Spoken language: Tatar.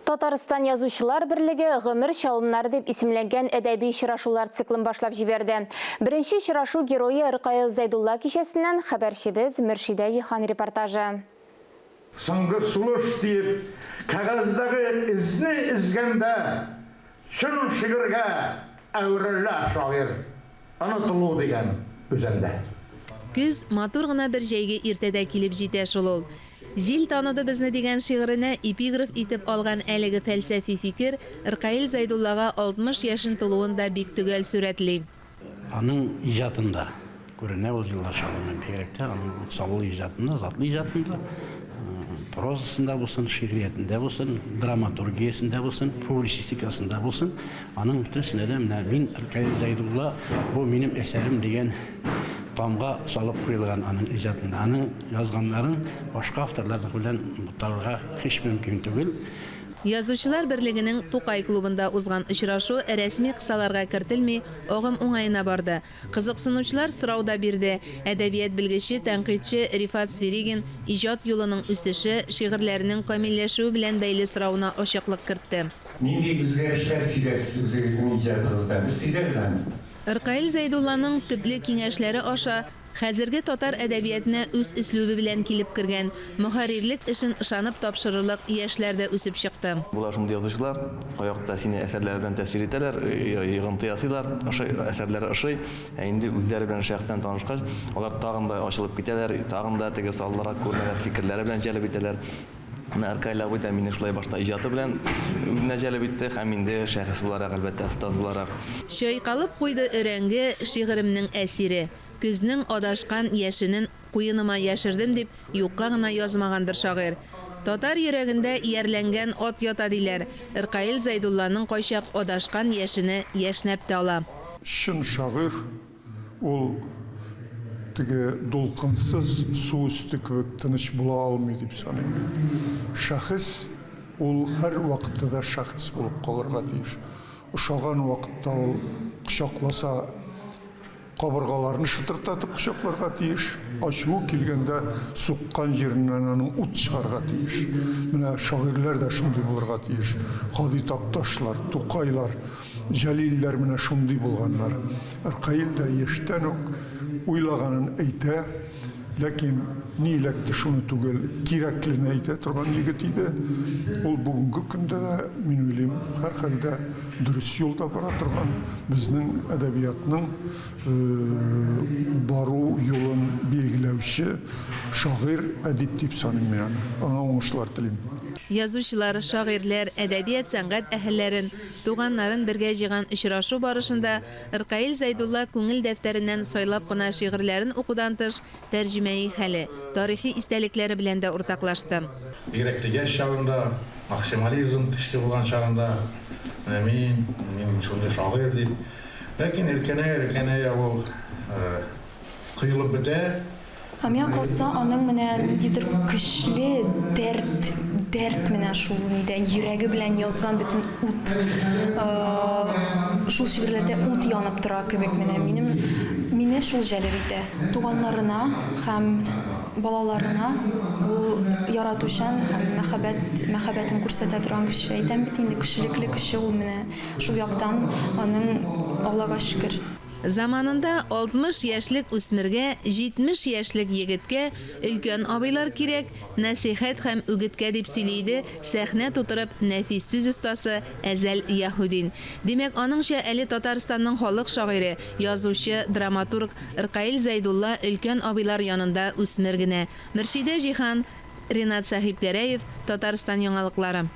Татарстан Язучылар Бірлігі ғымыр шалынлары деп исемленген әдәби шырашулар циклын башлап жіберді. Бірінші шырашу геройы Ырқайыл Зайдулла кешесінен хабаршыбыз Мөршидә Жихан репортажы. Соңғы сұлыш дейіп, қағаздағы ізіне ізгенде, шын шығырға әурілі шағыр, ұнытылу деген өзенде. Күз матур гына бір жайге иртәдә килеп җитә шул ул. Жил таныды безне дигән шигыренә эпиграф итеп алган әлеге фәлсәфи фикер Ырқайыл Зайдуллага 60 яшын тулуында бик төгәл сүрәтли. Аның иҗатында күренә ул еллар шагыйрьнең бигрәктә аның саллы иҗатында, затлы иҗатында, прозасында булсын, шигъриятендә булсын, драматургиясендә булсын, публицистикасында булсын, аның бөтенсендә дә менә мин Ырқайыл Зайдулла бу минем әсәрем дигән тамга салып куелган аның иҗатында. Аның язганнарын башка авторлар белән табарга һич мөмкин түгел. Язучылар Берлегенең Тукай клубында узган очрашу рәсми кысаларга кертелми, агым уңаена барды. Кызыксынучылар сорауда бирде. Әдәбият белгече, тәнкыйтьче Рифат Сверигин иҗат юлының үсеше, шигырьләренең камилләшүе белән бәйле сорауына ачыклык кертте. Нинди үзгәрешләр сизәсез үзегезнең иҗатыгызда? Без сизәбез аны. Ырқайыл Зайдулланың төпле киңәшләре аша хәзерге татар әдәбиятына үз үслүбе белән килеп кергән, мөхәррирлек эшен ышанып тапшырырлык яшьләрдә үсеп чыкты. Булар шундый язучылар, аякта сине әсәрләр белән тәэсир итәләр, йогынты ясыйлар, әсәрләре ошый, инде үзләре белән шәхсән танышкач, алар тагын да ачылып китәләр, тагын да теге салларак күренәләр, фикерләре белән җәлеп итәләр. Ырқайыл абый да мине шулай башта иҗаты белән үзенә җәлеп итте, һәм инде шәхес буларак, әлбәттә, остаз буларак. Чайкалып куйды өрәңге шигыремнең әсире. Күзнең адашкан яшенен куеныма яшердем дип юкка гына язмагандыр шагыйрь. Татар йөрәгендә иярләнгән ат ята диләр. Ырқайыл Зайдулланың кайчак адашкан яшене яшнәп тә ала. Шын шагыйрь ул теге дулкынсыз су үсте кебек тыныч була алмый дип саныйм. Шәхес ул һәр вакытта да шәхес булып калырга тиеш. Ошаган вакытта ул кочакласа кабыргаларны шытыртатып кочакларга тиеш. Ачуы килгәндә суккан җиреннән аның ут чыгарга тиеш. Менә шагыйрьләр дә шундый булырга тиеш. Кади Такташлар, Тукайлар, Җәлилләр менә шундый булганнар. Ырқайыл да яшьтән үк уйлаганын әйтә, ләкин ни эләкте шуны түгел, кирәклене әйтә торган егет иде. Ул бүгенге көндә дә мин уйлыйм, һәрхәлдә дөрес юлда бара торган, безнең әдәбиятның бару юлын билгеләүче шагыйрь, әдип дип саныйм мин аны. Аңа уңышлар телим. Язучылар, шагыйрьләр, әдәбият сәнгать әһелләрен, туганнарын бергә җыйган очрашу барышында Ырқайыл Зайдулла күңел дәфтәреннән сайлап кына шигырьләрен укудан тыш тәрҗемәи хәле, тарихи истәлекләре белән дә уртаклашты. Бигрәк яшь чагында, максимализм көчле булган чагында, мин шундый шагыйрь дип, ләкин элкәнә ул кыйлып бетә. Миңа калса, аның менә ниндидер көчле дәрт менә шул нидә йөрәге белән язган бөтен ут, шул шигырьләрдә ут янып тора кебек мине шул җәлеп итә. Туганнарына һәм балаларына ул яратучан һәм мәхәббәтен күрсәтә торган кеше. Әйтәм бит инде кешелекле кеше ул менә шул яктан аның Аллага шөкер. Заманында 60 яшьлек үсмергә, 70 яшьлек егеткә өлкән абыйлар кирәк, нәсихәт һәм үгеткә дип сөйләйде сәхнә тутырып нәфис сүз остасы Әзәл Яһудин. Димәк, аныңча әле Татарстанның халык шагыйре, язучы, драматург Ырқайыл Зайдулла өлкән абыйлар янында үсмер генә. Мөршидә Жихан, Ринат Сахипгәрәев, Татарстан яңалыклары.